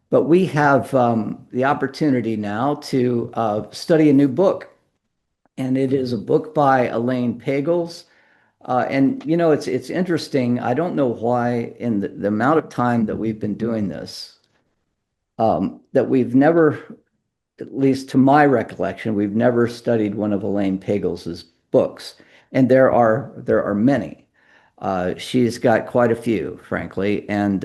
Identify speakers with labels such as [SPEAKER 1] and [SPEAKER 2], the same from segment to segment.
[SPEAKER 1] But we have the opportunity now to study a new book, and it is a book by Elaine Pagels. And it's interesting. I don't know why, in the amount of time that we've been doing this, that we've never, at least to my recollection, we've never studied one of Elaine Pagels's books, and there are many. She's got quite a few, frankly, and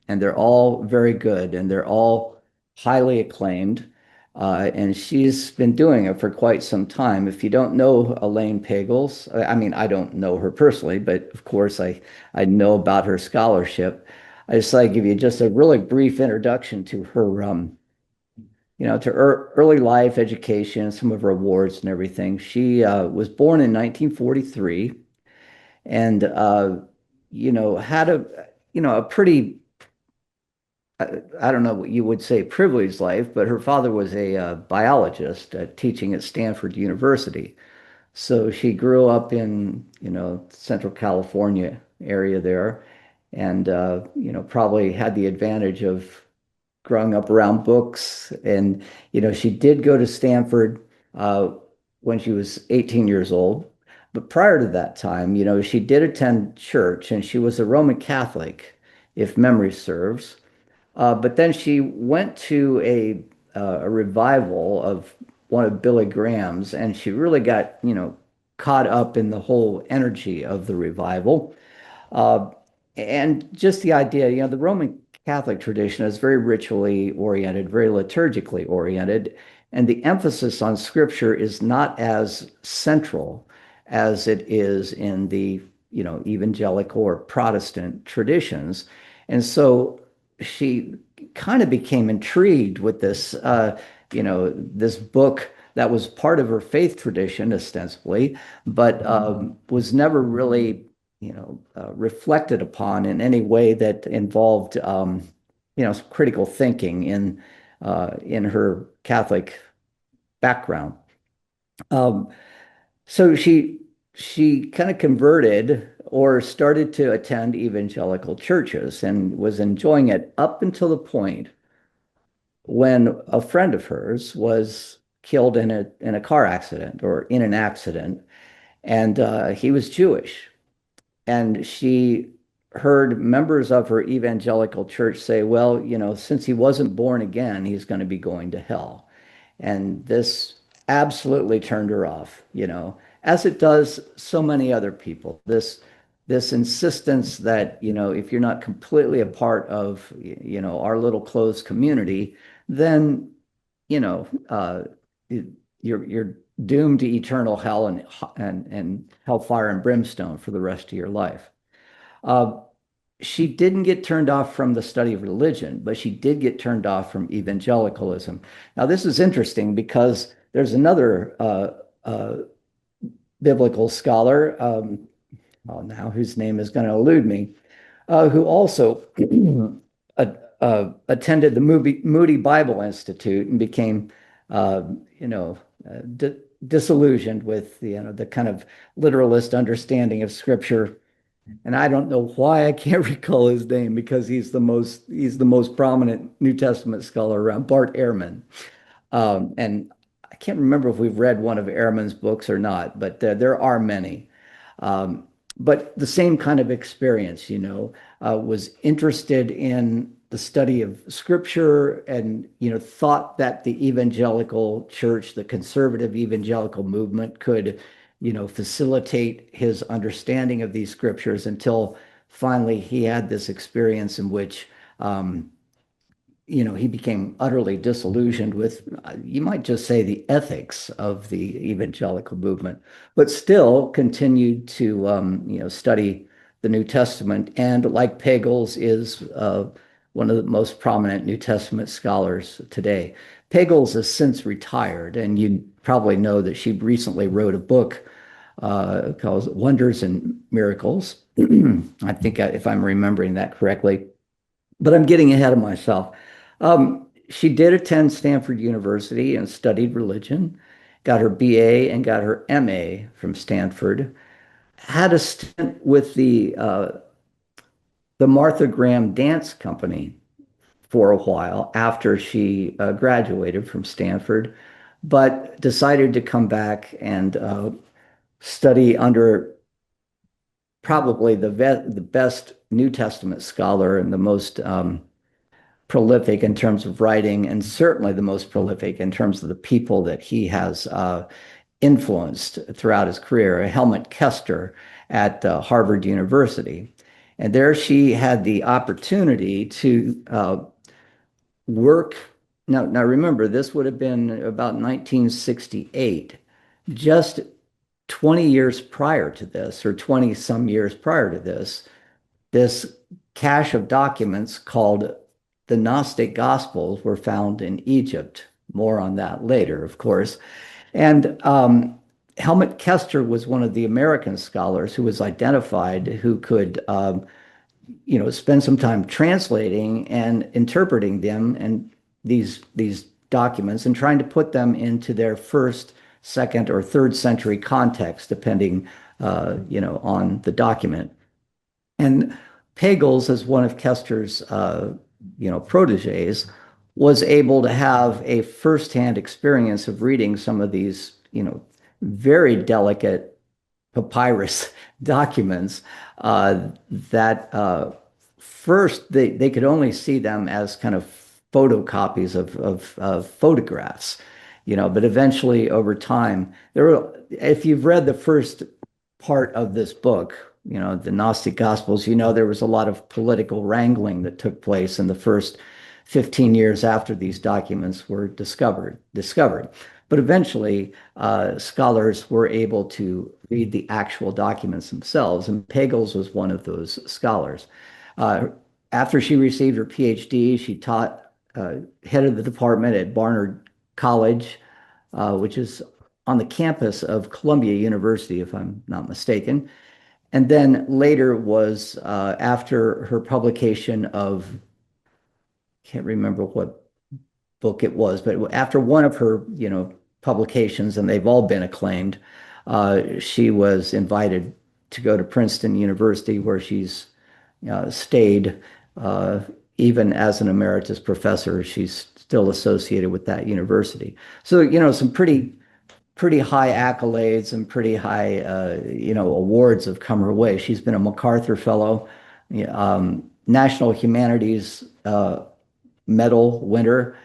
[SPEAKER 1] they're all very good, and they're all highly acclaimed. And she's been doing it for quite some time. If you don't know Elaine Pagels, I mean, I don't know her personally, but of course I know about her scholarship. I just like to give you just a really brief introduction to her to early life education, some of her awards and everything. She was born in 1943 and had a pretty I don't know what you would say privileged life, but her father was a biologist teaching at Stanford University. So she grew up in, Central California area there, and probably had the advantage of growing up around books. And, she did go to Stanford when she was 18 years old. But prior to that time, she did attend church and she was a Roman Catholic, if memory serves. But then she went to a revival of one of Billy Graham's, and she really got, caught up in the whole energy of the revival. Uh, and just the idea, the Roman Catholic tradition is very ritually oriented, very liturgically oriented, and the emphasis on scripture is not as central as it is in the, evangelical or Protestant traditions. And so she kind of became intrigued with this book that was part of her faith tradition, ostensibly, but was never really reflected upon in any way that involved, critical thinking in her Catholic background. Um, so she kind of converted or started to attend evangelical churches and was enjoying it up until the point when a friend of hers was killed in a car accident or in an accident, and he was Jewish. And she heard members of her evangelical church say, well, since he wasn't born again, he's going to be going to hell. And this absolutely turned her off, as it does so many other people. This insistence that, if you're not completely a part of, our little closed community, then, you know, uh, you're doomed to eternal hell and hellfire and brimstone for the rest of your life. Uh, she didn't get turned off from the study of religion, but she did get turned off from evangelicalism. Now, this is interesting because there's another biblical scholar, well, now whose name is going to elude me, who also attended the Moody Bible Institute and became, uh, you know, di disillusioned with the kind of literalist understanding of Scripture. And I don't know why I can't recall his name because he's the most prominent New Testament scholar around, Bart Ehrman. And I can't remember if we've read one of Ehrman's books or not, but there are many. Um, but the same kind of experience, was interested in the study of scripture and, thought that the evangelical church, the conservative evangelical movement could, facilitate his understanding of these scriptures until finally he had this experience in which, he became utterly disillusioned with, you might just say, the ethics of the evangelical movement, but still continued to, study the New Testament. And like Pagels is one of the most prominent New Testament scholars today. Pagels has since retired, and you probably know that she recently wrote a book called Wonders and Miracles. I think if I'm remembering that correctly, but I'm getting ahead of myself. She did attend Stanford University and studied religion, got her BA and got her MA from Stanford, had a stint with the Martha Graham Dance Company for a while after she graduated from Stanford, but decided to come back and study under probably the best New Testament scholar and the most prolific in terms of writing, and certainly the most prolific in terms of the people that he has influenced throughout his career, Helmut Kester at Harvard University. And there she had the opportunity to work. Now remember, this would have been about 1968, just 20 years prior to this, or 20 some years prior to this cache of documents called the Gnostic Gospels were found in Egypt. More on that later, of course. And Helmut Kester was one of the American scholars who was identified who could, spend some time translating and interpreting them and these documents and trying to put them into their first, second, or third century context, depending, on the document. And Pagels, as one of Kester's, proteges, was able to have a firsthand experience of reading some of these, very delicate papyrus documents that first they could only see them as kind of photocopies of photographs, but eventually over time, if you've read the first part of this book, the Gnostic Gospels, there was a lot of political wrangling that took place in the first 15 years after these documents were discovered. But eventually, scholars were able to read the actual documents themselves, and Pagels was one of those scholars. After she received her PhD, she taught head of the department at Barnard College, which is on the campus of Columbia University, if I'm not mistaken. And then later was after her publication of, can't remember what book it was, but after one of her, publications, and they've all been acclaimed, she was invited to go to Princeton University, where she's stayed even as an emeritus professor. She's still associated with that university. So, some pretty high accolades and pretty high, awards have come her way. She's been a MacArthur Fellow, National Humanities Medal winner.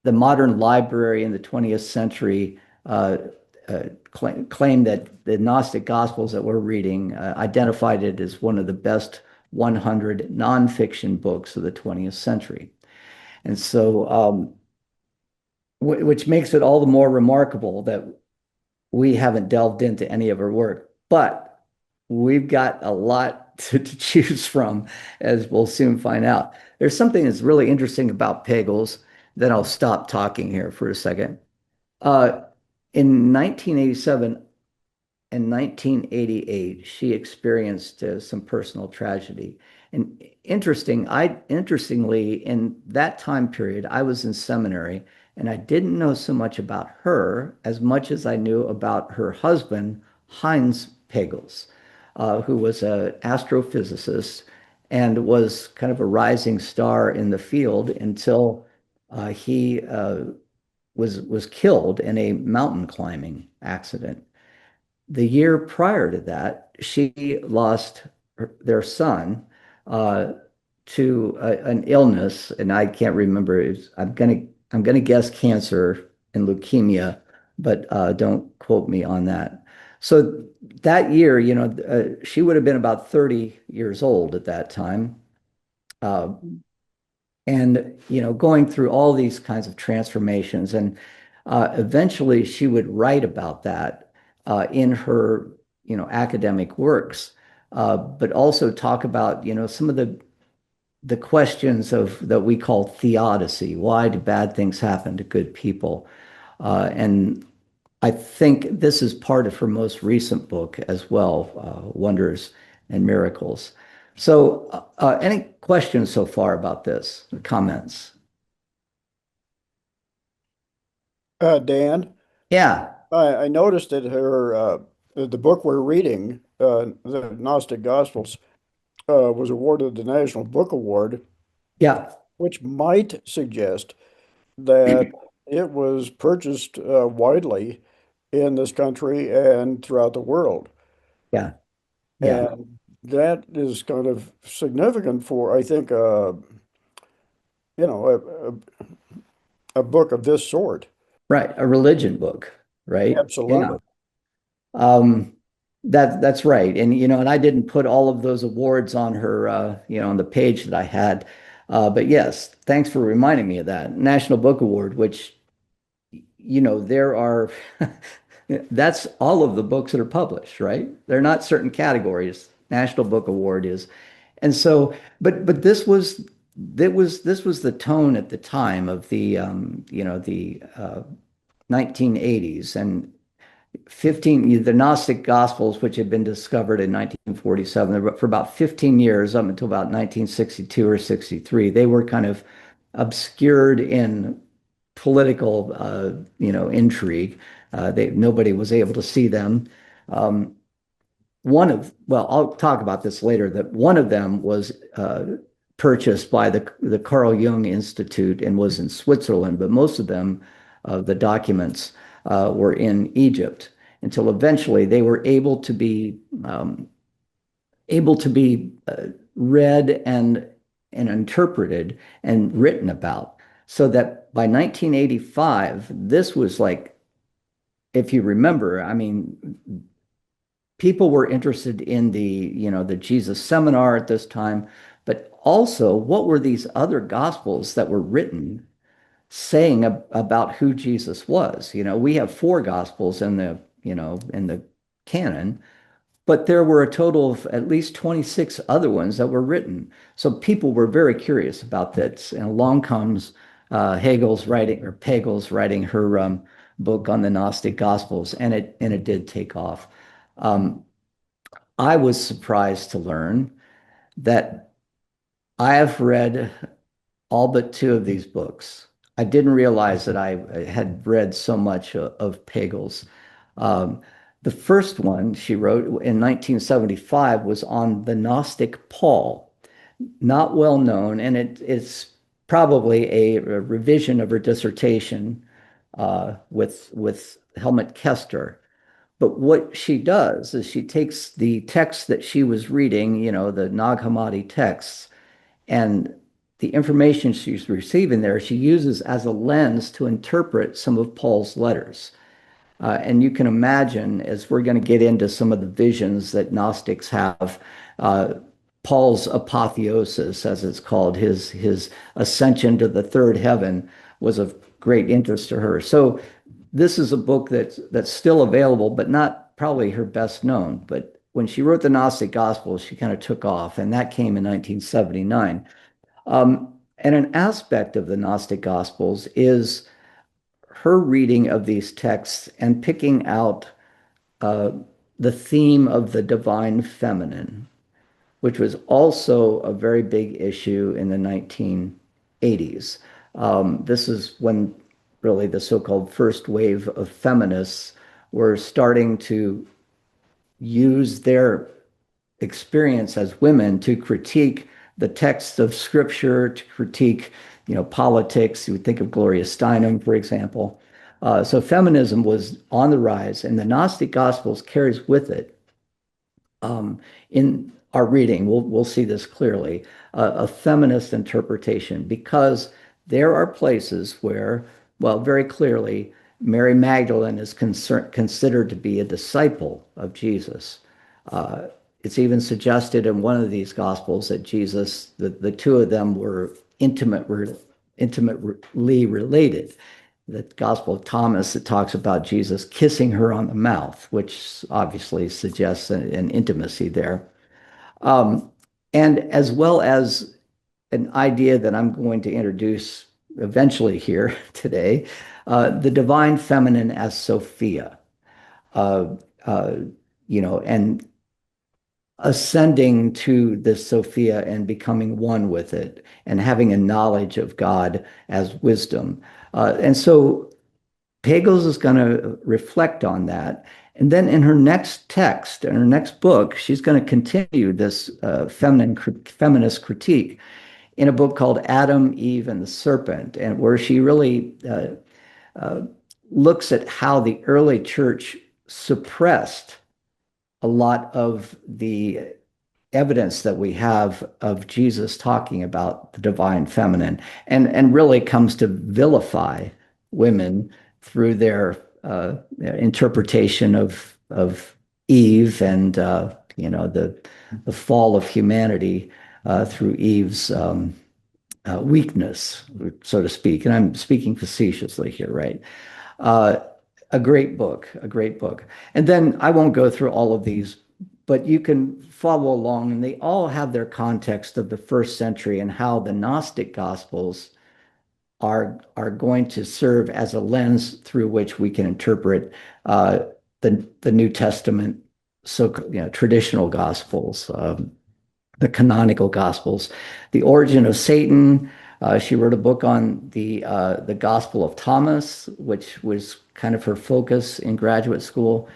[SPEAKER 1] The modern library in the 20th century claimed that the Gnostic Gospels that we're reading identified it as one of the best 100 nonfiction books of the 20th century. And so, which makes it all the more remarkable that we haven't delved into any of her work, but we've got a lot to choose from, as we'll soon find out. There's something that's really interesting about Pagels. Then I'll stop talking here for a second. Uh, in 1987 and 1988, she experienced some personal tragedy. And interestingly, in that time period, I was in seminary, and I didn't know so much about her as much as I knew about her husband, Heinz Pagels, who was an astrophysicist and was kind of a rising star in the field until he was killed in a mountain climbing accident. The year prior to that, she lost their son uh, to an illness, and I can't remember. I'm gonna guess cancer and leukemia, but don't quote me on that. So that year, she would have been about 30 years old at that time. Uh, and going through all these kinds of transformations, and eventually she would write about that in her academic works, but also talk about some of the questions of that we call theodicy. Why do bad things happen to good people? And I think this is part of her most recent book as well, Wonders and Miracles. So, any questions so far about this? Comments?
[SPEAKER 2] Dan,
[SPEAKER 1] Yeah.
[SPEAKER 2] I noticed that the book we're reading, the Gnostic Gospels, was awarded the National Book Award
[SPEAKER 1] Yeah,
[SPEAKER 2] which might suggest that it was purchased widely in this country and throughout the world.
[SPEAKER 1] yeah, yeah.
[SPEAKER 2] And that is kind of significant for, I think, you know, a book of this sort.
[SPEAKER 1] Right. A religion book, right? Yeah.
[SPEAKER 2] Absolutely.
[SPEAKER 1] Um, that's right. And and I didn't put all of those awards on her on the page that I had. But yes, thanks for reminding me of that. National Book Award, which there are that's all of the books that are published, right? They're not certain categories. National Book Award is. And so, but this was the tone at the time of the 1980s and the Gnostic Gospels, which had been discovered in 1947, for about 15 years, up until about 1962 or 63, they were kind of obscured in political, intrigue. Nobody was able to see them. Um, well, I'll talk about this later, that one of them was purchased by the Carl Jung Institute and was in Switzerland, but most of them, the documents, were in Egypt until eventually they were able to be read and interpreted and written about. So that by 1985, this was like, if you remember, I mean, people were interested in the Jesus seminar at this time, but also what were these other gospels that were written saying about who Jesus was? We have four gospels in the canon, but there were a total of at least 26 other ones that were written. So people were very curious about this. And along comes Pagel's writing her book on the Gnostic Gospels, and it did take off. Um, I was surprised to learn that I have read all but two of these books. I didn't realize that I had read so much of Pagel's. Um, the first one she wrote in 1975 was on the Gnostic Paul, not well known, and it's probably a revision of her dissertation with Helmut Kester. But what she does is she takes the text that she was reading, the Nag Hammadi texts, and the information she's receiving there, she uses as a lens to interpret some of Paul's letters. And you can imagine, as we're going to get into some of the visions that Gnostics have, uh, Paul's apotheosis, as it's called, his ascension to the third heaven, was of great interest to her. So this is a book that's still available, but not probably her best known. But when she wrote the Gnostic Gospels, she kind of took off, and that came in 1979. And an aspect of the Gnostic Gospels is her reading of these texts and picking out uh, the theme of the divine feminine, which was also a very big issue in the 1980s. This is when really the so-called first wave of feminists were starting to use their experience as women to critique the texts of scripture, to critique, politics. You would think of Gloria Steinem, for example. So feminism was on the rise, and the Gnostic Gospels carries with it, in our reading, we'll see this clearly, a feminist interpretation, because there are places where, well, very clearly, Mary Magdalene is considered to be a disciple of Jesus. Uh, it's even suggested in one of these gospels that the two of them were intimately related. The Gospel of Thomas, it talks about Jesus kissing her on the mouth, which obviously suggests an intimacy there. Um, and as well as an idea that I'm going to introduce eventually here today, the divine feminine as Sophia, uh, uh, and ascending to this Sophia and becoming one with it and having a knowledge of God as wisdom. And so Pagels is going to reflect on that. And then in her next text, in her next book, she's going to continue this feminist critique. in a book called Adam, Eve, and the Serpent, and where she really uh, looks at how the early church suppressed a lot of the evidence that we have of Jesus talking about the divine feminine, and really comes to vilify women through their interpretation of Eve and the fall of humanity through Eve's weakness, so to speak. And I'm speaking facetiously here, right? Uh, a great book, a great book. And then I won't go through all of these, but you can follow along, and they all have their context of the first century and how the Gnostic Gospels are going to serve as a lens through which we can interpret uh, the New Testament, so traditional Gospels, the canonical Gospels, the origin of Satan. She wrote a book on the Gospel of Thomas, which was kind of her focus in graduate school.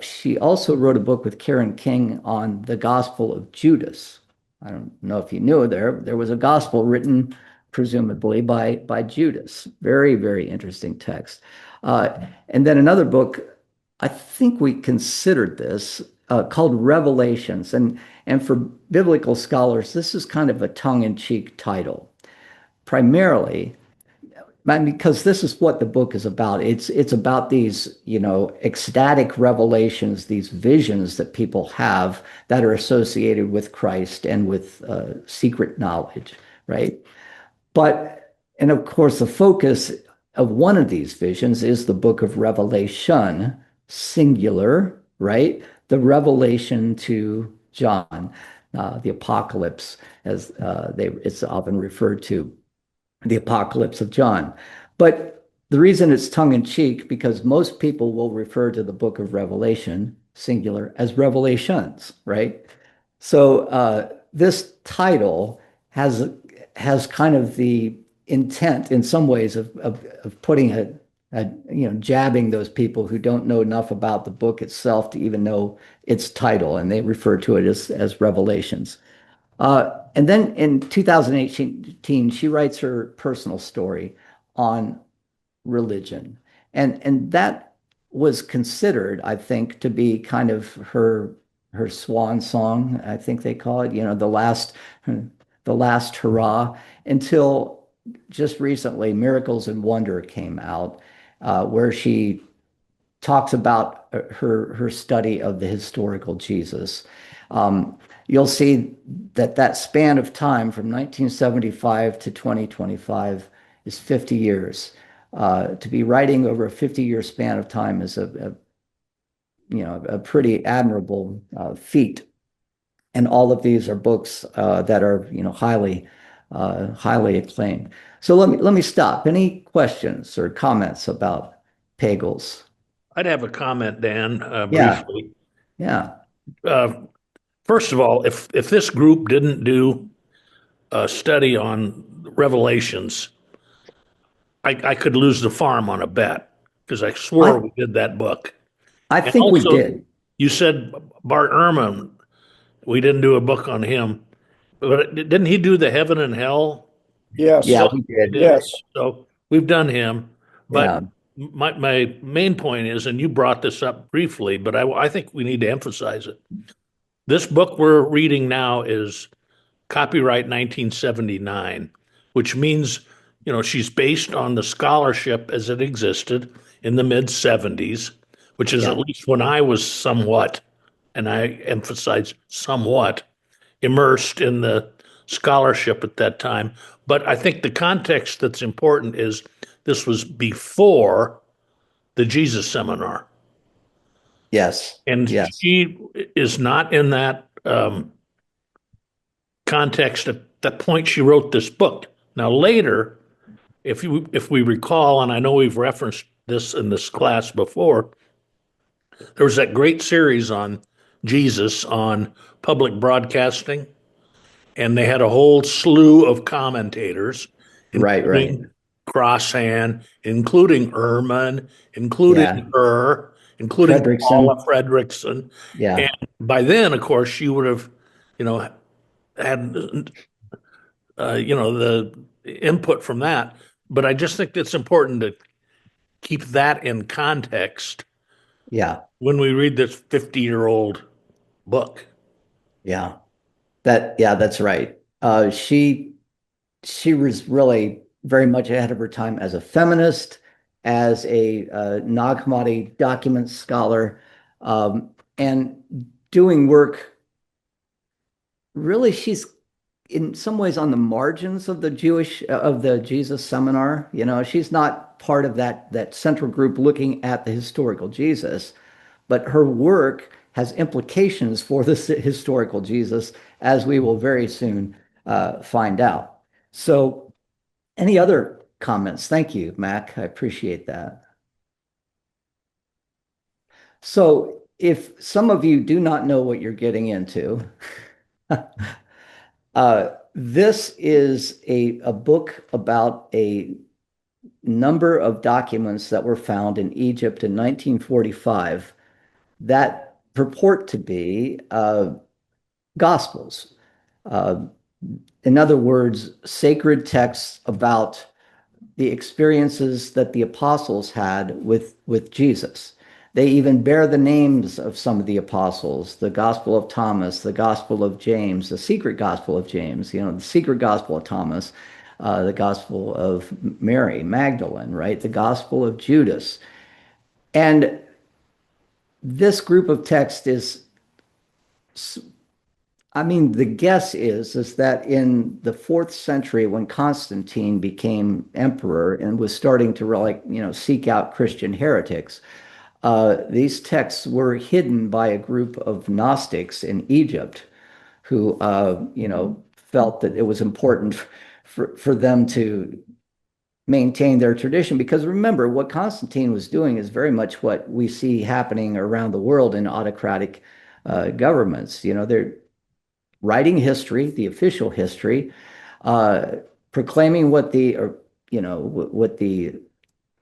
[SPEAKER 1] She also wrote a book with Karen King on the Gospel of Judas. I don't know if you knew there was a gospel written presumably by Judas. Very, very interesting text. And then another book, I think we considered this, called Revelations. And for biblical scholars, this is kind of a tongue-in-cheek title, primarily because this is what the book is about. It's about these, ecstatic revelations, these visions that people have that are associated with Christ and with secret knowledge, right? And of course, the focus of one of these visions is the book of Revelation, singular, right? The revelation to John, the apocalypse, as it's often referred to, the apocalypse of John. But the reason it's tongue in cheek, because most people will refer to the book of Revelation, singular, as Revelations, right? So this title has kind of the intent in some ways of putting jabbing those people who don't know enough about the book itself to even know its title, and they refer to it as Revelations. And then in 2018, she writes her personal story on religion. And that was considered, I think, to be kind of her swan song, I think they call it, the last hurrah, until just recently, Miracles and Wonder came out, where she talks about her study of the historical Jesus. You'll see that span of time from 1975 to 2025 is 50 years. To be writing over a 50-year span of time is a pretty admirable feat. And all of these are books that are highly acclaimed. So let me stop. Any questions or comments about Pagels?
[SPEAKER 3] I'd have a comment, Dan,
[SPEAKER 1] Yeah,
[SPEAKER 3] briefly.
[SPEAKER 1] yeah,
[SPEAKER 3] Uh, First of all, if this group didn't do a study on Revelations, I could lose the farm on a bet because I swore
[SPEAKER 1] I
[SPEAKER 3] we did that book.
[SPEAKER 1] I
[SPEAKER 3] And
[SPEAKER 1] think we
[SPEAKER 3] also,
[SPEAKER 1] did.
[SPEAKER 3] you said Bart Ehrman, we didn't do a book on him, but didn't he do the Heaven and Hell
[SPEAKER 2] Yes,
[SPEAKER 1] Yeah,
[SPEAKER 3] book?
[SPEAKER 1] we
[SPEAKER 3] He
[SPEAKER 1] did.
[SPEAKER 3] did.
[SPEAKER 2] yes.
[SPEAKER 3] So we've done him. But
[SPEAKER 1] Yeah,
[SPEAKER 3] my main point is, and you brought this up briefly, but I think we need to emphasize it. This book we're reading now is copyright 1979, which means, she's based on the scholarship as it existed in the mid 70s, which is
[SPEAKER 1] yeah,
[SPEAKER 3] at least when I was somewhat, and I emphasize somewhat, immersed in the scholarship at that time. But I think the context that's important is this was before the Jesus seminar.
[SPEAKER 1] yes,
[SPEAKER 3] And
[SPEAKER 1] yes.
[SPEAKER 3] she is not in that context at that point she wrote this book. Now later, if we recall, and I know we've referenced this in this class before, there was that great series on Jesus on public broadcasting, and they had a whole slew of commentators,
[SPEAKER 1] Right, right.
[SPEAKER 3] including Crossan, including Ehrman,
[SPEAKER 1] Yeah.
[SPEAKER 3] including her, including Paula
[SPEAKER 1] Fredrickson.
[SPEAKER 3] Fredrickson. And
[SPEAKER 1] Yeah,
[SPEAKER 3] by then, of course, she would have, you know, had the input from that. But I just think it's important to keep that in context
[SPEAKER 1] Yeah,
[SPEAKER 3] when we read this 50-year-old book.
[SPEAKER 1] yeah. That's right. She was really very much ahead of her time as a feminist, as a Nag Hammadi document scholar, and doing work. Really, she's in some ways on the margins of the Jesus seminar. You know, she's not part of that central group looking at the historical Jesus, but her work has implications for this historical Jesus, as we will very soon find out. So, any other comments? Thank you, Mac. I appreciate that. So, if some of you do not know what you're getting into, this is a book about a number of documents that were found in Egypt in 1945 that purport to be Gospels. Uh, in other words, sacred texts about the experiences that the apostles had with Jesus. They even bear the names of some of the apostles, the Gospel of Thomas, the Gospel of James, the secret Gospel of James, the secret Gospel of Thomas, the Gospel of Mary Magdalene, right? The Gospel of Judas. And this group of text is, I mean, the guess is that in the fourth century, when Constantine became emperor and was starting to really, seek out Christian heretics, these texts were hidden by a group of Gnostics in Egypt who, felt that it was important for them to maintain their tradition. Because remember, what Constantine was doing is very much what we see happening around the world in autocratic governments. They're writing history, the official history, uh, proclaiming what the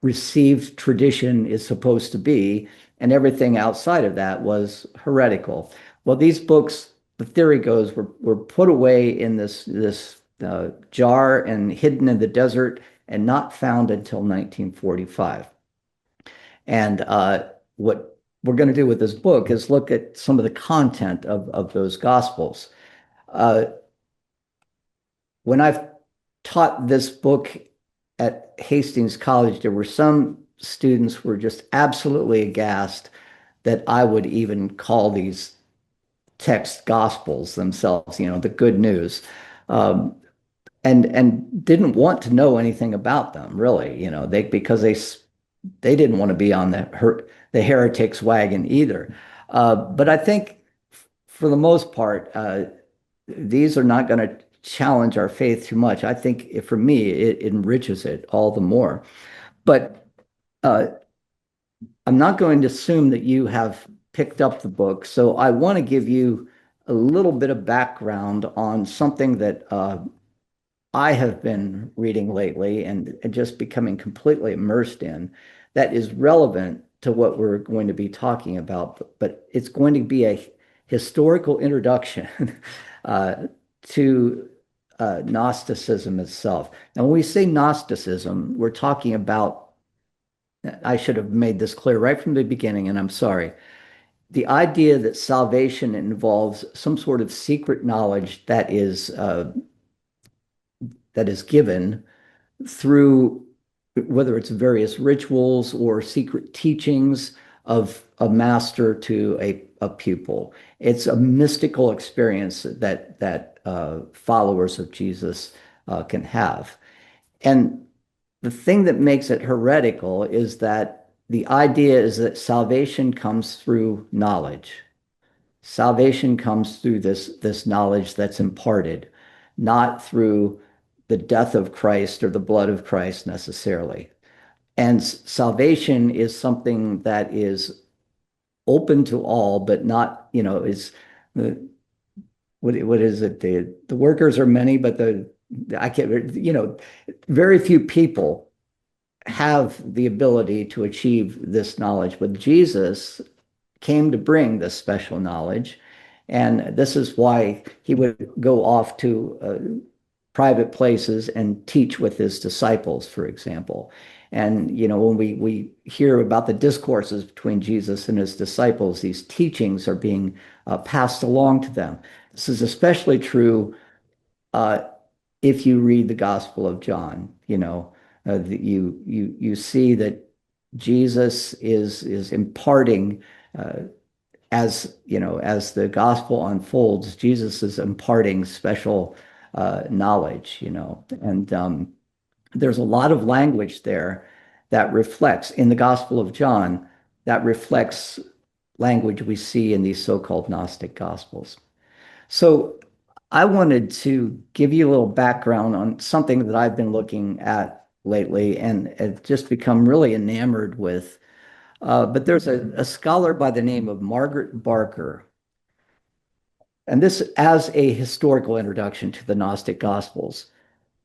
[SPEAKER 1] received tradition is supposed to be, and everything outside of that was heretical. Well, these books, the theory goes, were put away in this jar and hidden in the desert and not found until 1945. And what we're going to do with this book is look at some of the content of those gospels. Uh, when I've taught this book at Hastings College, there were some students who were just absolutely aghast that I would even call these text gospels themselves, the good news, um, and didn't want to know anything about them, really, because they didn't want to be on the heretics wagon either. But I think for the most part, these are not going to challenge our faith too much. I think for me, it enriches it all the more. But uh, I'm not going to assume that you have picked up the book. So I want to give you a little bit of background on something that I have been reading lately and just becoming completely immersed in that is relevant to what we're going to be talking about. But it's going to be a historical introduction to Gnosticism itself. And when we say Gnosticism, we're talking about, I should have made this clear right from the beginning, and I'm sorry. The idea that salvation involves some sort of secret knowledge that is given through whether it's various rituals or secret teachings of a master to a pupil. It's a mystical experience that followers of Jesus can have. And the thing that makes it heretical is that the idea is that salvation comes through knowledge. Salvation comes through this knowledge that's imparted, not through the death of Christ or the blood of Christ necessarily. And salvation is something that is open to all, but not, is the what is it? The workers are many, but I can't, very few people have the ability to achieve this knowledge. But Jesus came to bring this special knowledge. And this is why he would go off to private places and teach with his disciples, for example. And when we hear about the discourses between Jesus and his disciples, these teachings are being passed along to them. This is especially true uh, if you read the Gospel of John. You see that Jesus is imparting, as the gospel unfolds, Jesus is imparting special knowledge. And there's a lot of language there that reflects in the Gospel of John, that reflects language we see in these so-called Gnostic Gospels. So I wanted to give you a little background on something that I've been looking at lately and have just become really enamored with. But there's a scholar by the name of Margaret Barker, and this as a historical introduction to the Gnostic Gospels.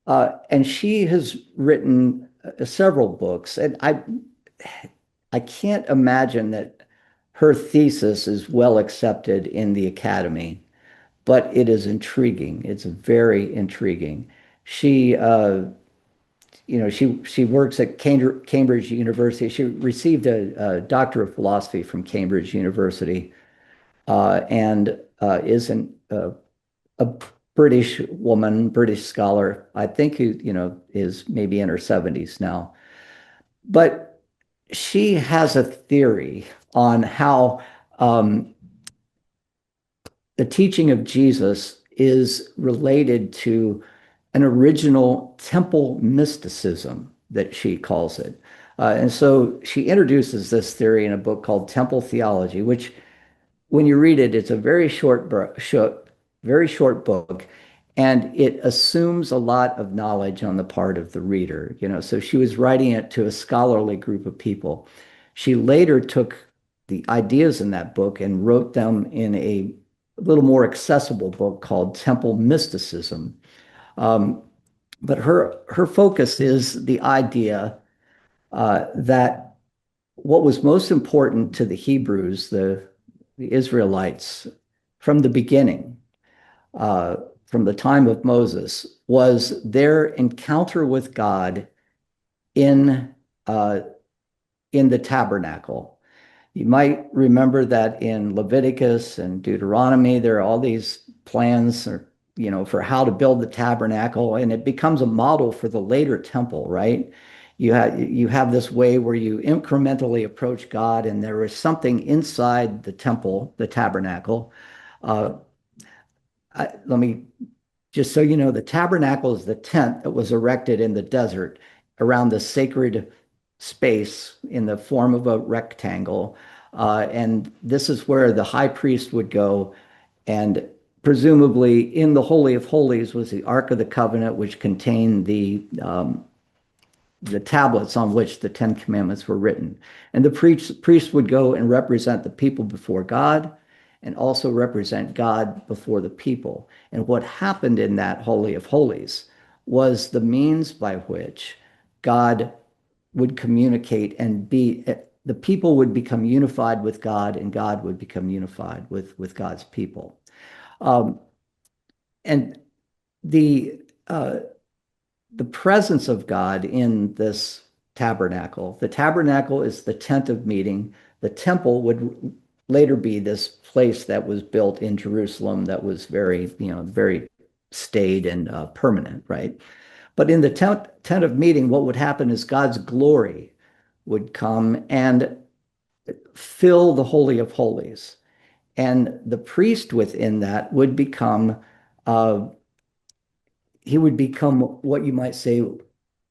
[SPEAKER 1] And she has written several books, and I can't imagine that her thesis is well accepted in the academy, but it is intriguing. It's very intriguing. She, she works at Cambridge University. She received a Doctor of Philosophy from Cambridge University, and is a British woman, British scholar, I think, who, is maybe in her 70s now. But she has a theory on how the teaching of Jesus is related to an original temple mysticism that she calls it. And so she introduces this theory in a book called Temple Theology, which when you read it, it's a very short book, and it assumes a lot of knowledge on the part of the reader. So she was writing it to a scholarly group of people. She later took the ideas in that book and wrote them in a little more accessible book called Temple Mysticism. But her focus is the idea that what was most important to the Hebrews, the Israelites, from the beginning, from the time of Moses, was their encounter with God in the tabernacle. You might remember that in Leviticus and Deuteronomy, there are all these plans for how to build the tabernacle, and it becomes a model for the later temple, right? You have this way where you incrementally approach God, and there is something inside the temple, the tabernacle. Let me just so you know, the tabernacle is the tent that was erected in the desert around the sacred space in the form of a rectangle. And this is where the high priest would go, and presumably in the Holy of Holies was the Ark of the Covenant, which contained the tablets on which the Ten Commandments were written. And the priest would go and represent the people before God, and also represent God before the people. And what happened in that Holy of Holies was the means by which God would communicate and the people would become unified with God, and God would become unified with God's people. And the presence of God in this tabernacle. The tabernacle is the tent of meeting. The temple would later be this place that was built in Jerusalem that was very staid and permanent, right? But in the tent of meeting, what would happen is God's glory would come and fill the Holy of Holies. And the priest within that would become he would become what you might say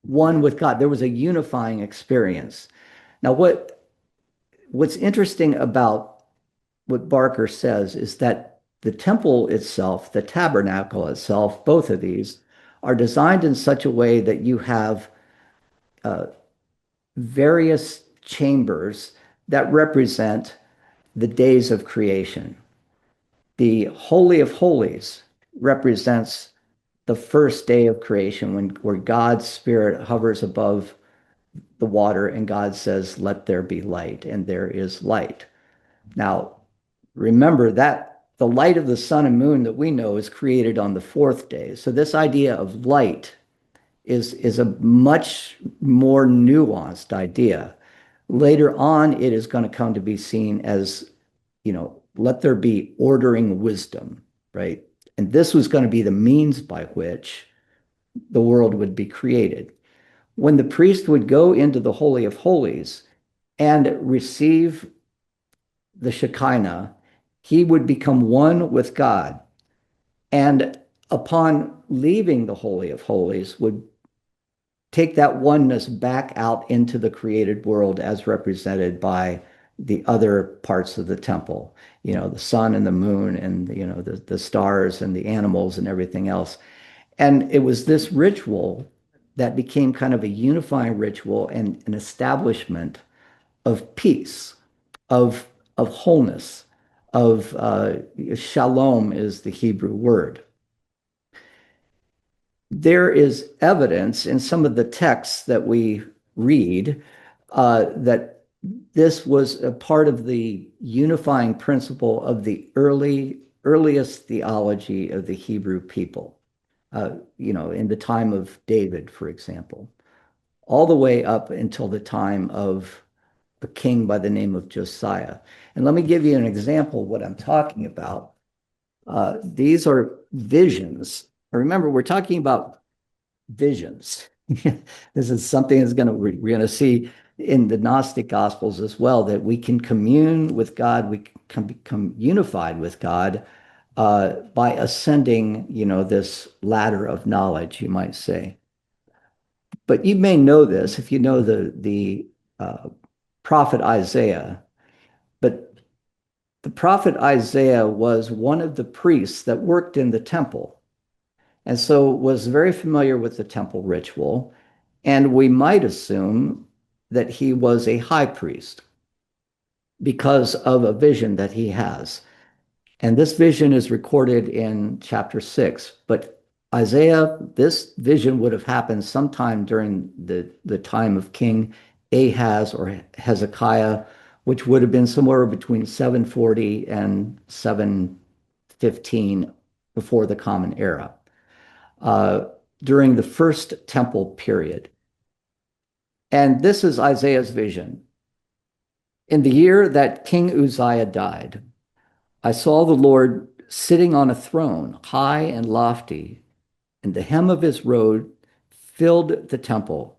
[SPEAKER 1] one with God. There was a unifying experience. Now, what's interesting about what Barker says is that the temple itself, the tabernacle itself, both of these are designed in such a way that you have various chambers that represent the days of creation. The Holy of Holies represents the first day of creation, where God's Spirit hovers above the water and God says, "Let there be light," and there is light. Now, remember that the light of the sun and moon that we know is created on the fourth day. So this idea of light is a much more nuanced idea. Later on, it is going to come to be seen as, let there be ordering wisdom, right? And this was going to be the means by which the world would be created. When the priest would go into the Holy of Holies and receive the Shekinah, he would become one with God. And upon leaving the Holy of Holies, would take that oneness back out into the created world as represented by the other parts of the temple, the sun and the moon and, the stars and the animals and everything else. And it was this ritual that became kind of a unifying ritual and an establishment of peace, of wholeness, of shalom is the Hebrew word. There is evidence in some of the texts that we read that this was a part of the unifying principle of the earliest theology of the Hebrew people. In the time of David, for example, all the way up until the time of a king by the name of Josiah. And let me give you an example of what I'm talking about. These are visions. Remember, we're talking about visions. This is something we're going to see in the Gnostic Gospels as well, that we can commune with God, we can become unified with God by ascending, this ladder of knowledge, you might say. But you may know this if you know the prophet Isaiah. But the prophet Isaiah was one of the priests that worked in the temple, and so was very familiar with the temple ritual. And we might assume that he was a high priest because of a vision that he has. And this vision is recorded in chapter 6. But Isaiah, this vision would have happened sometime during the time of King Ahaz or Hezekiah, which would have been somewhere between 740 and 715 before the Common Era, during the first temple period. And this is Isaiah's vision. In the year that King Uzziah died, I saw the Lord sitting on a throne, high and lofty, and the hem of his robe filled the temple.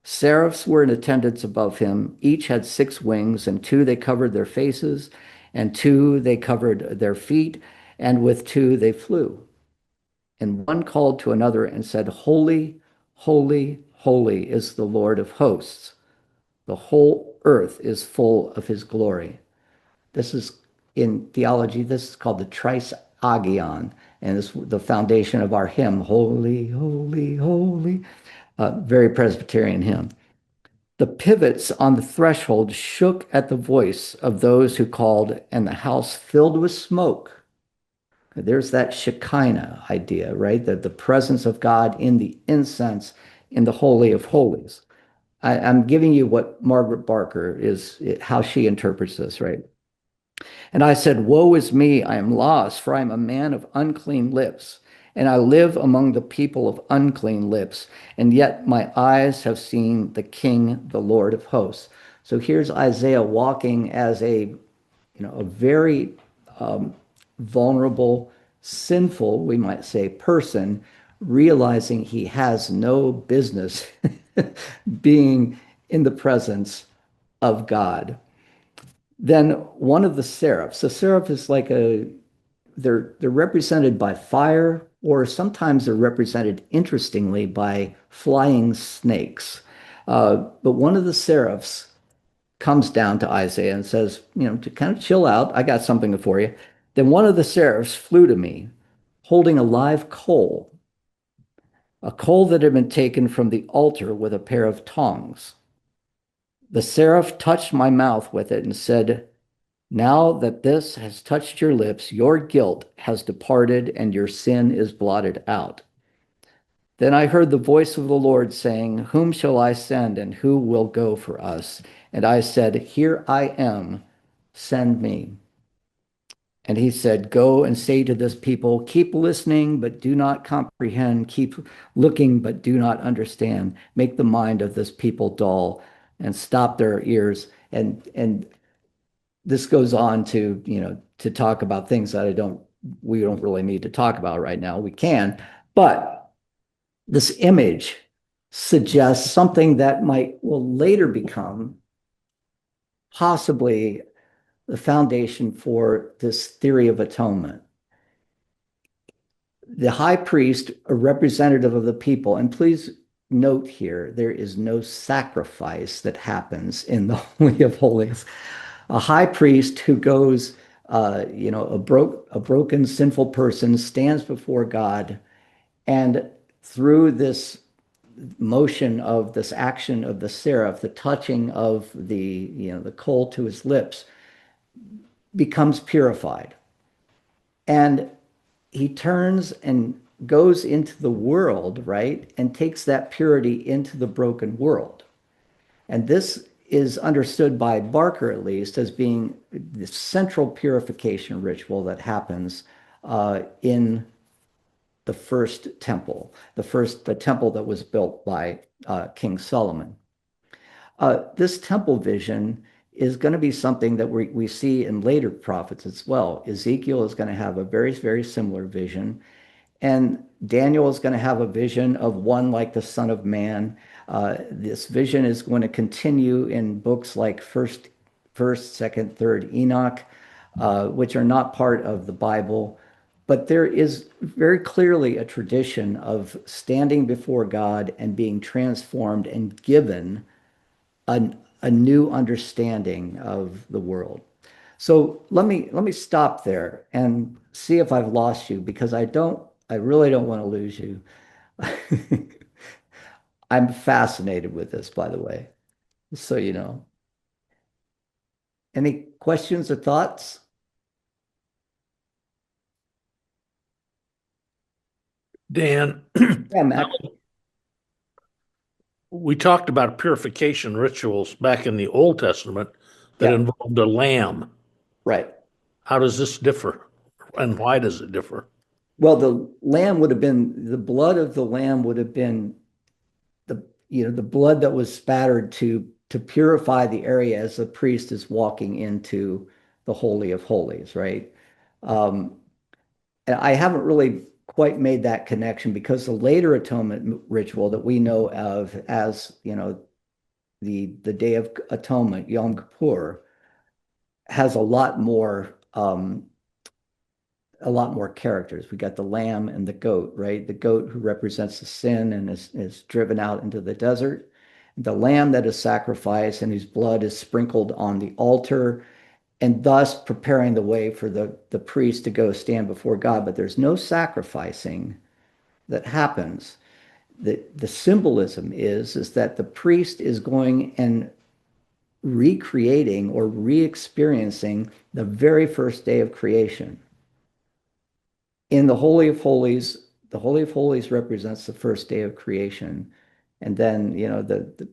[SPEAKER 1] Seraphs were in attendance above him. Each had 6 wings, and 2 they covered their faces, and 2 they covered their feet, and with 2 they flew. And one called to another and said, Holy, holy, holy is the Lord of hosts. The whole earth is full of his glory. This is, in theology, this is called the Trisagion, and it's the foundation of our hymn, Holy, holy, holy, very Presbyterian hymn. The pivots on the threshold shook at the voice of those who called, and the house filled with smoke. There's that Shekinah idea, right? That the presence of God in the incense in the Holy of Holies. I'm giving you what Margaret Barker how she interprets this, right? And I said, Woe is me, I am lost, for I am a man of unclean lips, and I live among the people of unclean lips, and yet my eyes have seen the King, the Lord of hosts. So here's Isaiah walking as a very vulnerable, sinful, we might say, person, realizing he has no business being in the presence of God. Then one of the seraphs, the seraph is like they're represented by fire, or sometimes they're represented, interestingly, by flying snakes. But one of the seraphs comes down to Isaiah and says, to kind of chill out, I got something for you. Then one of the seraphs flew to me, holding a live coal, a coal that had been taken from the altar with a pair of tongs. The seraph touched my mouth with it and said, Now that this has touched your lips, your guilt has departed and your sin is blotted out. Then I heard the voice of the Lord saying, Whom shall I send and who will go for us? And I said, Here I am, send me. And he said, "Go and say to this people, keep listening, but do not comprehend. Keep looking, but do not understand. Make the mind of this people dull and stop their ears." And this goes on to, to talk about things that we don't really need to talk about right now. We can, but this image suggests something that will later become possibly the foundation for this theory of atonement. The high priest, a representative of the people, and please note here, there is no sacrifice that happens in the Holy of Holies. A high priest who goes, a broken, sinful person stands before God, and through this motion of this action of the seraph, the touching of the coal to his lips, becomes purified. And he turns and goes into the world, right? And takes that purity into the broken world. And this is understood by Barker, at least, as being the central purification ritual that happens in the first temple, the temple that was built by King Solomon. This temple vision is going to be something that we see in later prophets as well. Ezekiel is going to have a very, very similar vision. And Daniel is going to have a vision of one like the Son of Man. This vision is going to continue in books like First, Second, Third Enoch, which are not part of the Bible. But there is very clearly a tradition of standing before God and being transformed and given a new understanding of the world. So let me stop there and see if I've lost you, because I really don't want to lose you. I'm fascinated with this, by the way, so you know. Any questions or thoughts?
[SPEAKER 3] Dan,
[SPEAKER 1] Yeah, Mac.
[SPEAKER 3] we talked about purification rituals back in the Old Testament that
[SPEAKER 1] Yeah,
[SPEAKER 3] involved a lamb.
[SPEAKER 1] right.
[SPEAKER 3] How does this differ? And why does it differ?
[SPEAKER 1] Well, the blood of the lamb would have been the blood that was spattered to purify the area as the priest is walking into the Holy of Holies, right? Um, and I haven't really quite made that connection, because the later atonement ritual that we know of as, the Day of Atonement, Yom Kippur, has a lot more characters. We got the lamb and the goat, right? The goat who represents the sin and is driven out into the desert. The lamb that is sacrificed and whose blood is sprinkled on the altar, and thus preparing the way for the priest to go stand before God. But there's no sacrificing that happens. The symbolism is that the priest is going and recreating or re-experiencing the very first day of creation. In the Holy of Holies, the Holy of Holies represents the first day of creation. And then, the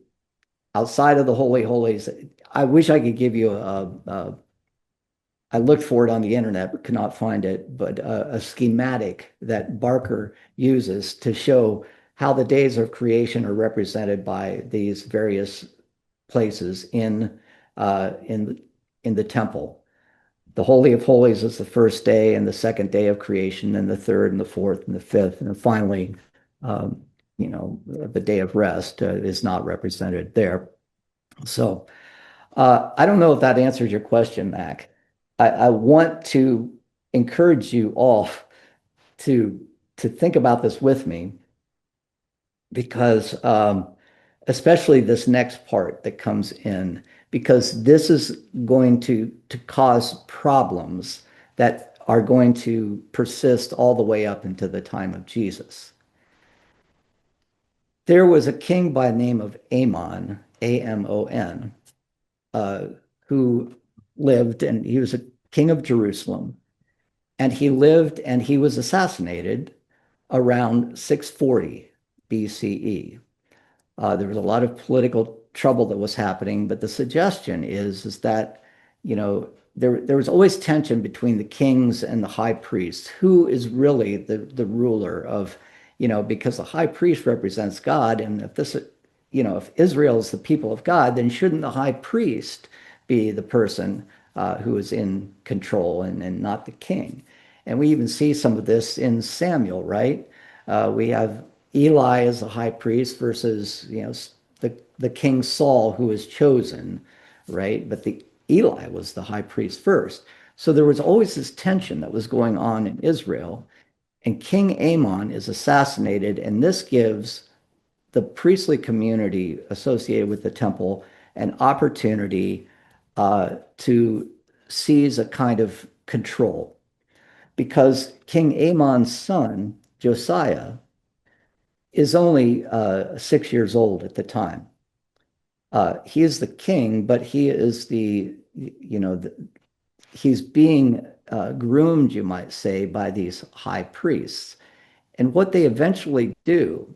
[SPEAKER 1] outside of the Holy of Holies, I wish I could give you I looked for it on the internet, but could not find it, but a schematic that Barker uses to show how the days of creation are represented by these various places in the temple. The Holy of Holies is the first day and the second day of creation, and the third and the fourth and the fifth, and then finally, the day of rest is not represented there. So I don't know if that answers your question, Mac. I want to encourage you all to think about this with me, because especially this next part that comes in, because this is going to cause problems that are going to persist all the way up into the time of Jesus. There was a king by the name of Amon, Amon, uh, who lived, and he was a king of Jerusalem, and he lived and he was assassinated around 640 BCE. There was a lot of political trouble that was happening, but the suggestion is that, there was always tension between the kings and the high priests. Who is really the ruler of, because the high priest represents God, and if Israel is the people of God, then shouldn't the high priest be the person who is in control and not the king? And we even see some of this in Samuel, right? We have Eli as the high priest versus, the king Saul who was chosen, right? But the Eli was the high priest first. So there was always this tension that was going on in Israel. And King Amon is assassinated, and this gives the priestly community associated with the temple an opportunity to seize a kind of control. Because King Amon's son, Josiah, is only 6 years old at the time. He is the king, but he is he's being groomed, you might say, by these high priests. And what they eventually do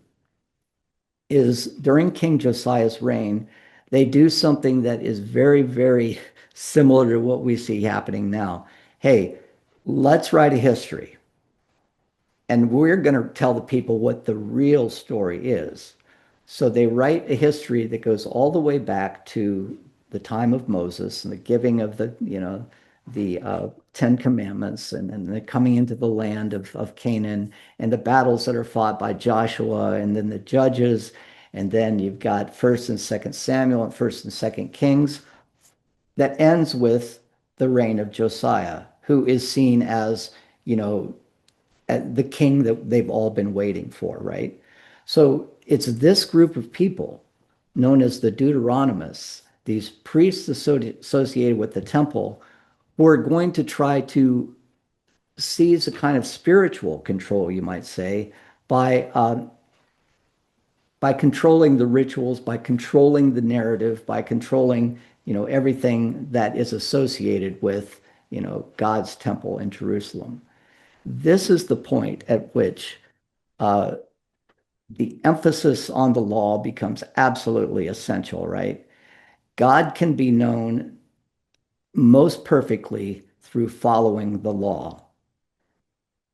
[SPEAKER 1] is during King Josiah's reign, they do something that is very, very similar to what we see happening now. Hey, let's write a history. And we're going to tell the people what the real story is. So they write a history that goes all the way back to the time of Moses and the giving of the Ten Commandments and the coming into the land of Canaan and the battles that are fought by Joshua and then the judges. And then you've got First and Second Samuel and First and Second Kings that ends with the reign of Josiah, who is seen as, the king that they've all been waiting for, right? So it's this group of people known as the Deuteronomists, these priests associated with the temple, who are going to try to seize a kind of spiritual control, you might say, by controlling the rituals, by controlling the narrative, by controlling, everything that is associated with, God's temple in Jerusalem. This is the point at which the emphasis on the law becomes absolutely essential, right? God can be known most perfectly through following the law.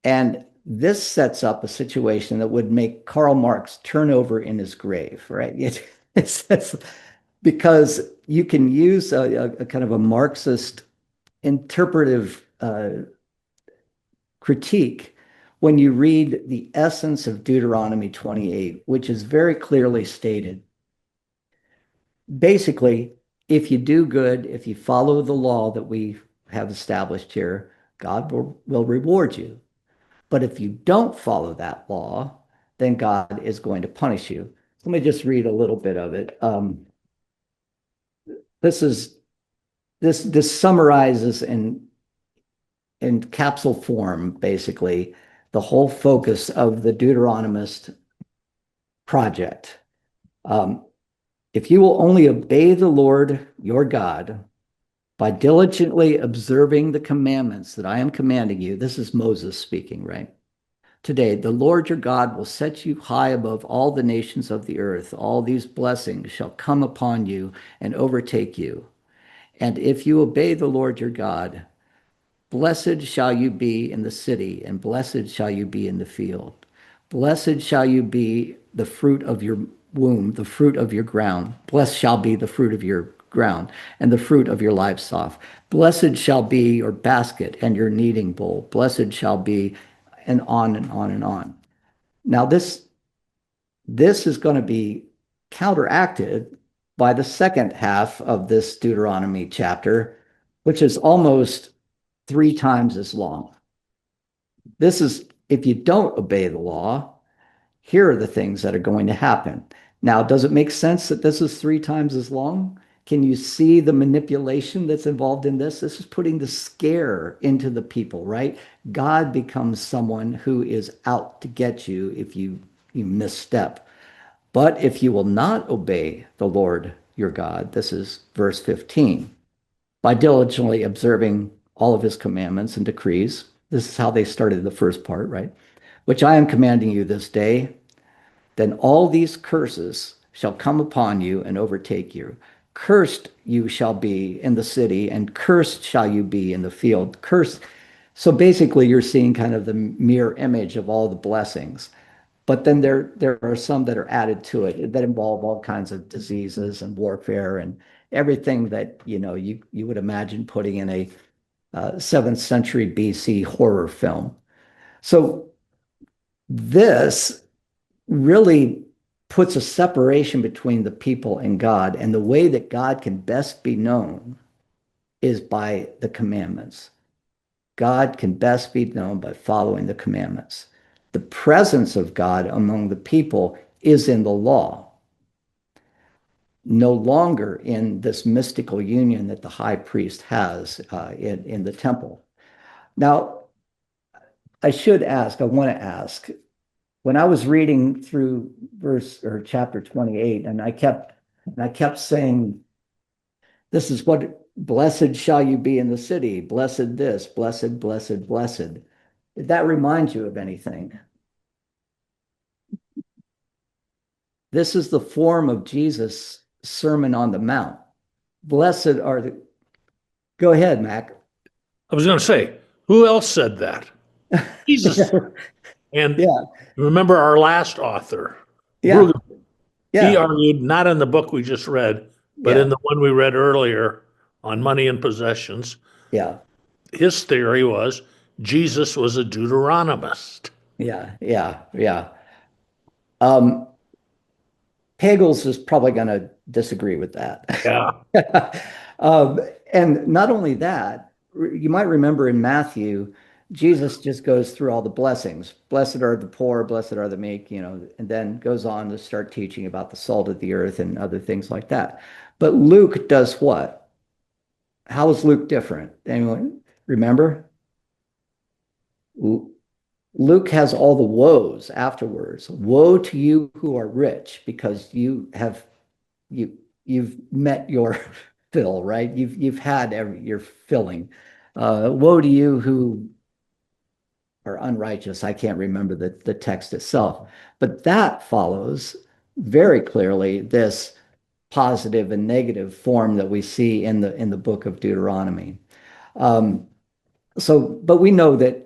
[SPEAKER 1] And this sets up a situation that would make Karl Marx turn over in his grave, right? It's because you can use a kind of a Marxist interpretive critique when you read the essence of Deuteronomy 28, which is very clearly stated. Basically, if you do good, if you follow the law that we have established here, God will reward you. But if you don't follow that law, then God is going to punish you. Let me just read a little bit of it. This summarizes in capsule form, basically, the whole focus of the Deuteronomist project. If you will only obey the Lord your God by diligently observing the commandments that I am commanding you, this is Moses speaking, right? Today, the Lord your God will set you high above all the nations of the earth. All these blessings shall come upon you and overtake you. And if you obey the Lord your God, blessed shall you be in the city, and blessed shall you be in the field. Blessed shall you be the fruit of your womb, the fruit of your ground. Blessed shall be the fruit of your ground, and the fruit of your livestock. Blessed shall be your basket and your kneading bowl. Blessed shall be, and on and on and on. Now, this is going to be counteracted by the second half of this Deuteronomy chapter, which is almost 3 times as long. This is, if you don't obey the law, here are the things that are going to happen. Now, does it make sense that this is 3 times as long? Can you see the manipulation that's involved in this? This is putting the scare into the people, right? God becomes someone who is out to get you if you misstep. But if you will not obey the Lord your God, this is verse 15, by diligently observing all of his commandments and decrees. This is how they started the first part, right? Which I am commanding you this day, then all these curses shall come upon you and overtake you. cursed you shall be in the city, and cursed shall you be in the field. Cursed. So basically, you're seeing kind of the mirror image of all the blessings. But then there are some that are added to it that involve all kinds of diseases and warfare and everything that you would imagine putting in a 7th century BC horror film. So this really puts a separation between the people and God, and the way that God can best be known is by the commandments. God can best be known by following the commandments. The presence of God among the people is in the law, no longer in this mystical union that the high priest has in the temple. Now, I want to ask, when I was reading through verse or chapter 28, and I kept saying, this is what blessed shall you be in the city, blessed this, blessed, blessed, blessed. Did that remind you of anything? This is the form of Jesus' Sermon on the Mount. Blessed are the. Go ahead, Mac.
[SPEAKER 3] I was going to say, who else said that? Jesus. And
[SPEAKER 1] Yeah,
[SPEAKER 3] remember our last author,
[SPEAKER 1] yeah,
[SPEAKER 3] Brueggemann, he
[SPEAKER 1] yeah,
[SPEAKER 3] argued not in the book we just read, but in
[SPEAKER 1] yeah,
[SPEAKER 3] the one we read earlier on money and possessions.
[SPEAKER 1] yeah,
[SPEAKER 3] His theory was Jesus was a Deuteronomist.
[SPEAKER 1] yeah, yeah, yeah. Um, Pagels is probably going to disagree with that.
[SPEAKER 3] Yeah.
[SPEAKER 1] Um, and not only that, you might remember in Matthew, Jesus just goes through all the blessings. Blessed are the poor, blessed are the meek, and then goes on to start teaching about the salt of the earth and other things like that. But Luke does what? How is Luke different? Anyone remember? Luke has all the woes afterwards. Woe to you who are rich, because you've met your fill, right? You've had your filling. Woe to you who are unrighteous. I can't remember the text itself, but that follows very clearly this positive and negative form that we see in the book of Deuteronomy. Um, but we know that,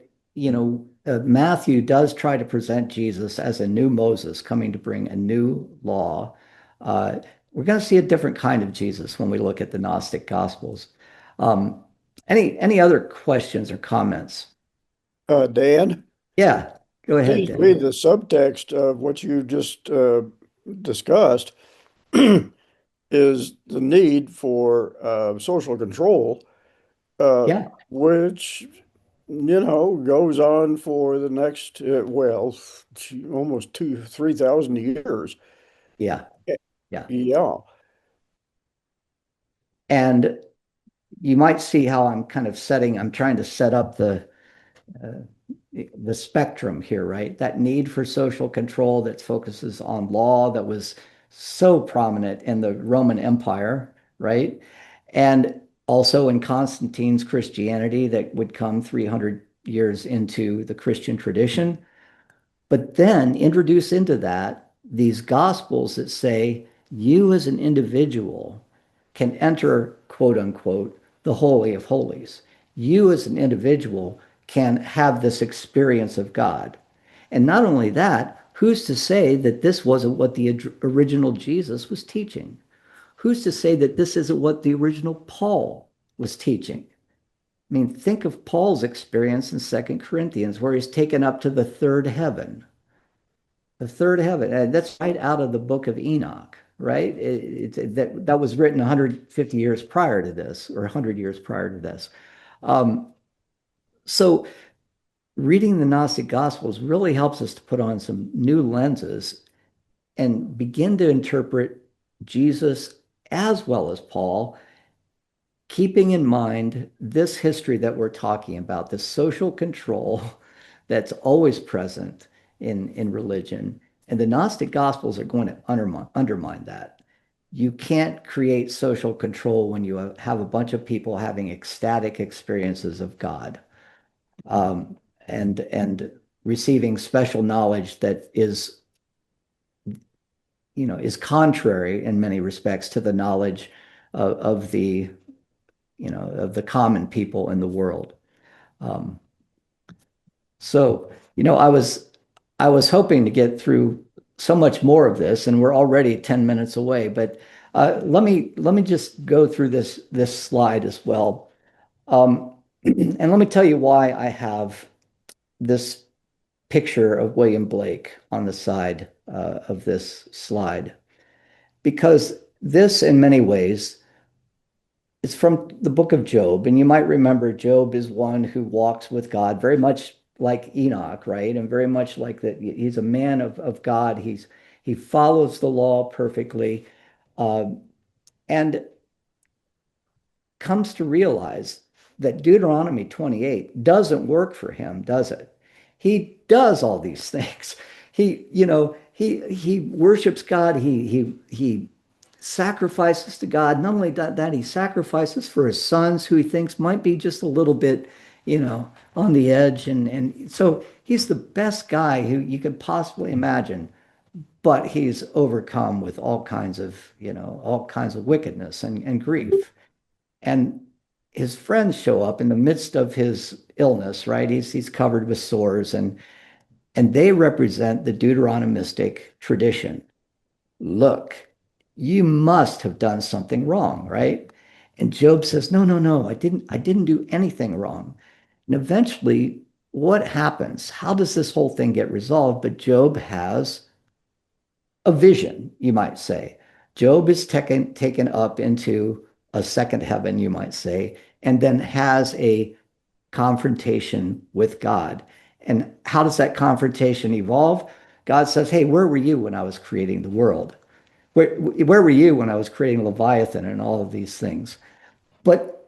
[SPEAKER 1] Matthew does try to present Jesus as a new Moses coming to bring a new law. Uh, we're going to see a different kind of Jesus when we look at the Gnostic Gospels. Um, any other questions or comments?
[SPEAKER 2] Dan,
[SPEAKER 1] Yeah, go ahead,
[SPEAKER 2] please read
[SPEAKER 1] Dan.
[SPEAKER 2] the subtext of what you just discussed is the need for social control, uh,
[SPEAKER 1] Yeah,
[SPEAKER 2] which, goes on for the next, almost 3,000 years.
[SPEAKER 1] yeah, yeah.
[SPEAKER 2] Yeah.
[SPEAKER 1] And you might see how I'm trying to set up uh, the spectrum here, right? That need for social control that focuses on law that was so prominent in the Roman Empire, right? And also in Constantine's Christianity that would come 300 years into the Christian tradition. But then introduce into that these gospels that say you as an individual can enter, quote unquote, the Holy of Holies. You as an individual can have this experience of God. And not only that, who's to say that this wasn't what the original Jesus was teaching? Who's to say that this isn't what the original Paul was teaching? I mean, think of Paul's experience in Second Corinthians, where he's taken up to the third heaven. The third heaven, and that's right out of the book of Enoch, right? That was written 150 years prior to this, or 100 years prior to this. Um, so reading the Gnostic Gospels really helps us to put on some new lenses and begin to interpret Jesus as well as Paul, keeping in mind this history that we're talking about, the social control that's always present in religion. And the Gnostic Gospels are going to undermine that. You can't create social control when you have a bunch of people having ecstatic experiences of God, and receiving special knowledge that is contrary in many respects to the knowledge of the, of the common people in the world. Um, so, I was hoping to get through so much more of this, and we're already 10 minutes away, but let me just go through this slide as well. And let me tell you why I have this picture of William Blake on the side of this slide. Because this, in many ways, is from the book of Job. And you might remember Job is one who walks with God, very much like Enoch, right? And very much like that. He's a man of God. He follows the law perfectly, and comes to realize that Deuteronomy 28 doesn't work for him, does it? He does all these things. He worships God. He sacrifices to God. Not only that, he sacrifices for his sons, who he thinks might be just a little bit, on the edge. And so he's the best guy who you could possibly imagine, but he's overcome with all kinds of wickedness and grief. And his friends show up in the midst of his illness, right? He's covered with sores, and they represent the Deuteronomistic tradition. Look, you must have done something wrong, right? And Job says, no, no, no, I didn't do anything wrong. And eventually, what happens? How does this whole thing get resolved? But Job has a vision, you might say. Job is taken up into a second heaven, you might say, and then has a confrontation with God. And how does that confrontation evolve? God says, hey, where were you when I was creating the world? Where were you when I was creating Leviathan and all of these things? But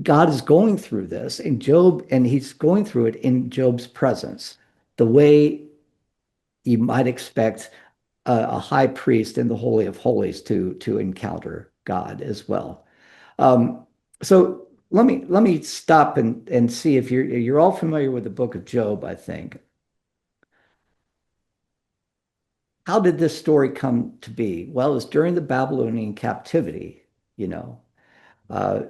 [SPEAKER 1] God is going through this in Job, and he's going through it in Job's presence, the way you might expect a high priest in the Holy of Holies to encounter God as well. So let me stop and see if you're all familiar with the book of Job, I think. How did this story come to be? Well, it was during the Babylonian captivity, you know. Uh,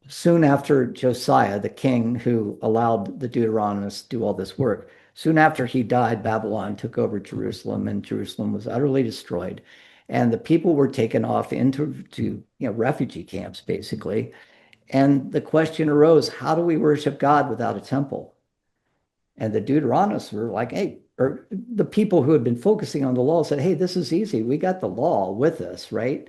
[SPEAKER 1] Soon after Josiah, the king who allowed the Deuteronomists to do all this work, soon after he died, Babylon took over Jerusalem, and Jerusalem was utterly destroyed. And the people were taken off into refugee camps, basically. And the question arose, how do we worship God without a temple? And the Deuteronomists were like, hey, or the people who had been focusing on the law said, hey, this is easy. We got the law with us, right?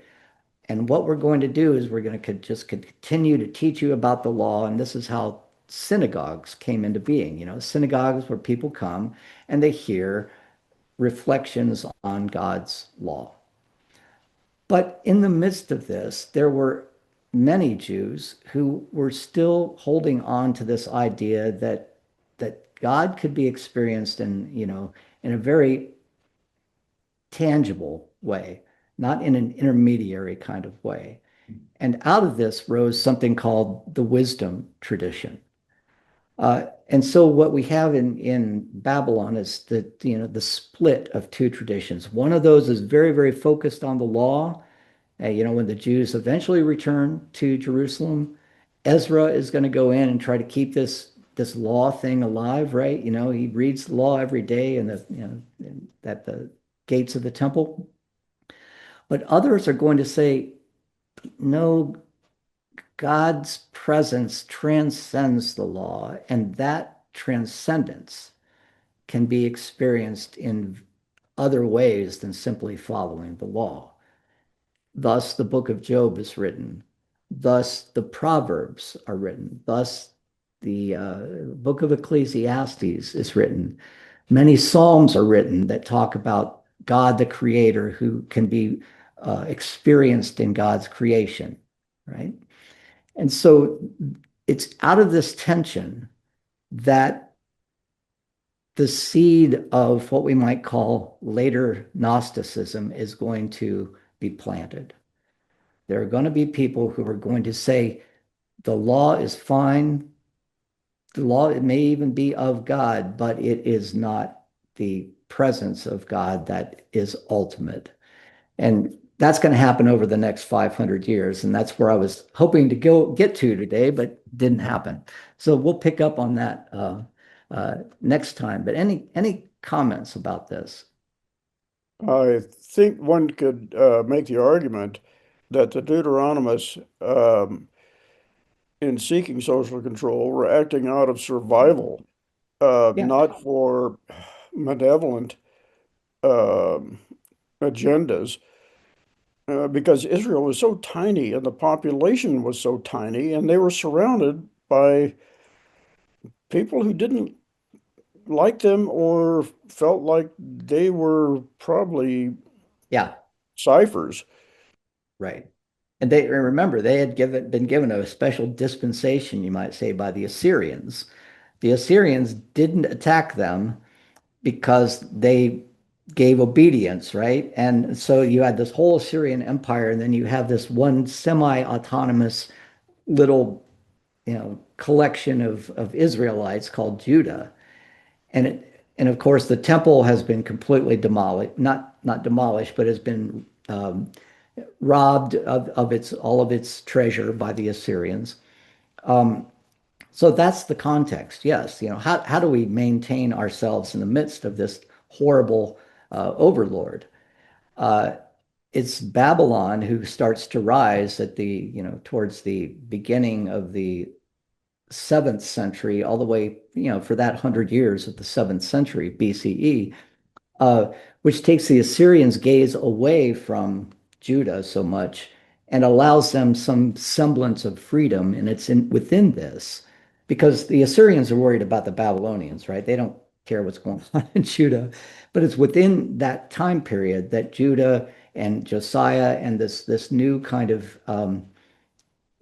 [SPEAKER 1] And what we're going to do is we're going to just continue to teach you about the law. And this is how synagogues came into being. Synagogues where people come and they hear reflections on God's law. But in the midst of this, there were many Jews who were still holding on to this idea that God could be experienced in a very tangible way, not in an intermediary kind of way. And out of this rose something called the wisdom tradition. And so what we have in Babylon is the split of two traditions. One of those is very, very focused on the law. When the Jews eventually return to Jerusalem, Ezra is going to go in and try to keep this law thing alive, right? He reads the law every day at the gates of the temple. But others are going to say, no, God's presence transcends the law, and that transcendence can be experienced in other ways than simply following the law. Thus, the book of Job is written. Thus, the Proverbs are written. Thus, the book of Ecclesiastes is written. Many Psalms are written that talk about God, the Creator, who can be experienced in God's creation, right? And so it's out of this tension that the seed of what we might call later Gnosticism is going to be planted. There are going to be people who are going to say, the law is fine. The law, it may even be of God, but it is not the presence of God that is ultimate. And that's going to happen over the next 500 years. And that's where I was hoping to get to today, but didn't happen. So we'll pick up on that next time. But any comments about this?
[SPEAKER 2] I think one could make the argument that the Deuteronomists, in seeking social control, were acting out of survival,
[SPEAKER 1] Yeah.
[SPEAKER 2] not for malevolent um agendas, because Israel was so tiny and the population was so tiny, and they were surrounded by people who didn't like them or felt like they were probably
[SPEAKER 1] Yeah.
[SPEAKER 2] ciphers.
[SPEAKER 1] Right. And they remember they had been given a special dispensation, you might say, by the Assyrians. The Assyrians didn't attack them because they gave obedience, right? And so you had this whole Assyrian empire, and then you have this one semi-autonomous little, collection of Israelites called Judah. And of course the temple has been completely demolished, not demolished, but has been robbed of its all of its treasure by the Assyrians. Um, so that's the context. Yes, how do we maintain ourselves in the midst of this horrible overlord? Uh, it's Babylon who starts to rise at towards the beginning of the seventh century, all the way, for that 100 years of the seventh century BCE, uh, which takes the Assyrians' gaze away from Judah so much and allows them some semblance of freedom. And it's within this, because the Assyrians are worried about the Babylonians, right? They don't care what's going on in Judah, but it's within that time period that Judah and Josiah and this new kind of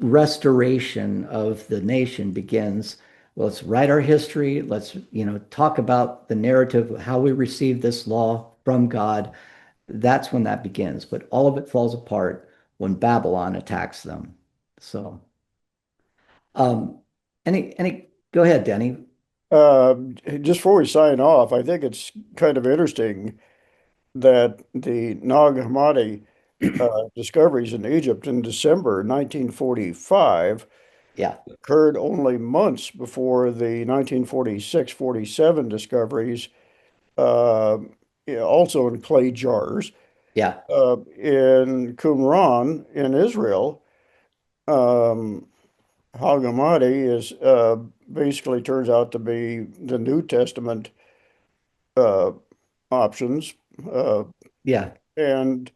[SPEAKER 1] restoration of the nation begins. Well, let's write our history. Let's, talk about the narrative of how we received this law from God. That's when that begins. But all of it falls apart when Babylon attacks them. So, um, go ahead, Denny.
[SPEAKER 2] Just before we sign off, I think it's kind of interesting that the Nag Hammadi discoveries in Egypt in December 1945
[SPEAKER 1] Yeah,
[SPEAKER 2] occurred only months before the 1946-47 discoveries, uh, yeah, also in clay jars,
[SPEAKER 1] yeah,
[SPEAKER 2] in Qumran in Israel. Um, Nag Hammadi is basically turns out to be the New Testament uh, options, uh,
[SPEAKER 1] yeah,
[SPEAKER 2] and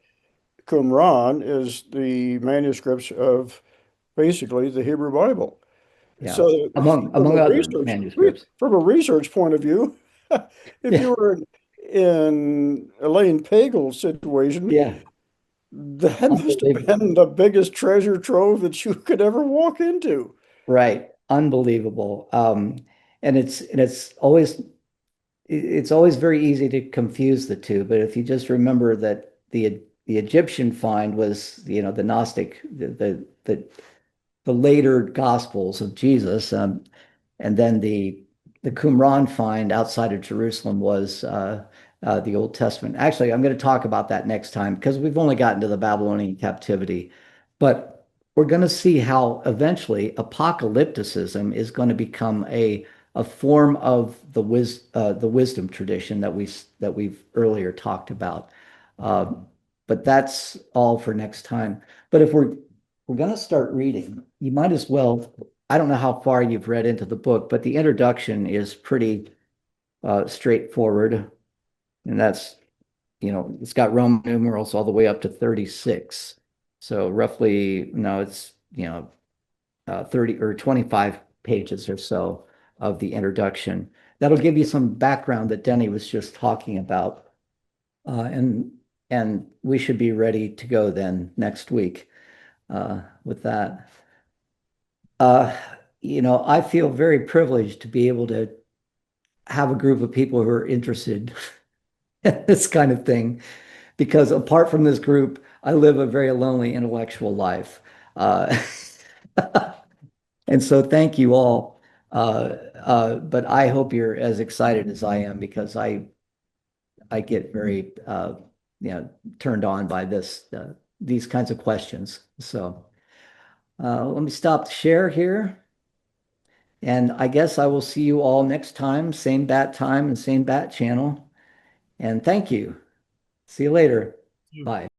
[SPEAKER 2] Qumran is the manuscripts of basically the Hebrew Bible.
[SPEAKER 1] yeah.
[SPEAKER 2] So
[SPEAKER 1] Among other manuscripts.
[SPEAKER 2] from a research point of view, if
[SPEAKER 1] Yeah,
[SPEAKER 2] you were in Elaine Pagel's situation,
[SPEAKER 1] yeah.
[SPEAKER 2] that must have
[SPEAKER 1] Unbelievable.
[SPEAKER 2] been the biggest treasure trove that you could ever walk into.
[SPEAKER 1] Right. Unbelievable. And it's always very easy to confuse the two, but if you just remember that the Egyptian find was, the Gnostic, the later Gospels of Jesus, and then the Qumran find outside of Jerusalem was the Old Testament. Actually, I'm going to talk about that next time because we've only gotten to the Babylonian captivity, but we're going to see how eventually apocalypticism is going to become a form of the wisdom tradition that we've earlier talked about. But that's all for next time. But if we're going to start reading, you might as well. I don't know how far you've read into the book, but the introduction is pretty straightforward, and that's it's got Roman numerals all the way up to 36. So roughly, no, it's 30 or 25 pages or so of the introduction. That'll give you some background that Denny was just talking about. And we should be ready to go then next week with that. Uh, I feel very privileged to be able to have a group of people who are interested in this kind of thing, because apart from this group, I live a very lonely intellectual life. Uh, And so thank you all. But I hope you're as excited as I am, because I get very turned on by these kinds of questions. So let me stop the share here. And I guess I will see you all next time, same bat time and same bat channel. And thank you. See you later. Bye.